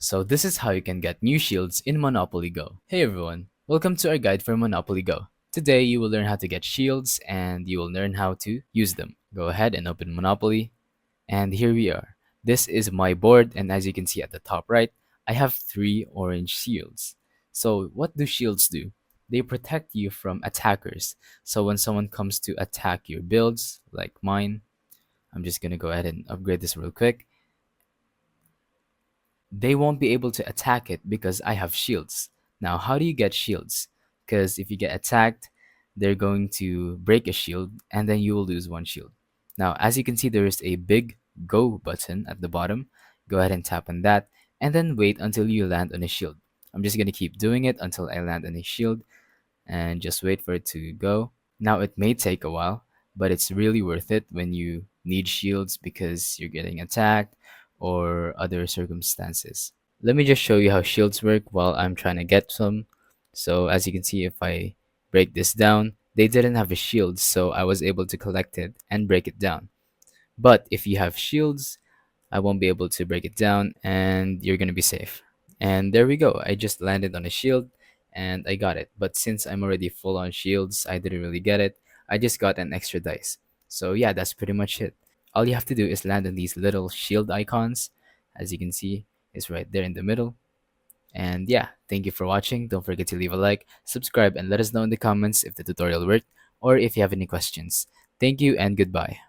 So this is how you can get new shields in Monopoly Go. Hey everyone, welcome to our guide for Monopoly Go. Today you will learn how to get shields and you will learn how to use them. Go ahead and open Monopoly, and here we are. This is my board, and as you can see at the top right, I have three orange shields. So what do shields do? They protect you from attackers. So when someone comes to attack your builds, like mine, I'm just gonna go ahead and upgrade this real quick. They won't be able to attack it because I have shields. Now, how do you get shields? Because if you get attacked, they're going to break a shield and then you will lose one shield. Now, as you can see, there is a big go button at the bottom. Go ahead and tap on that and then wait until you land on a shield. I'm just going to keep doing it until I land on a shield and just wait for it to go. Now, it may take a while, but it's really worth it when you need shields because you're getting attacked or other circumstances. Let me just show you how shields work while I'm trying to get some. So, as you can see, if I break this down, they didn't have a shield, so I was able to collect it and break it down. But if you have shields, I won't be able to break it down and you're gonna be safe. And there we go. I just landed on a shield and I got it. But since I'm already full on shields, I didn't really get it. I just got an extra dice. So yeah, that's pretty much it. All you have to do is land on these little shield icons. As you can see, it's right there in the middle. And yeah, thank you for watching. Don't forget to leave a like, subscribe, and let us know in the comments if the tutorial worked or if you have any questions. Thank you and goodbye.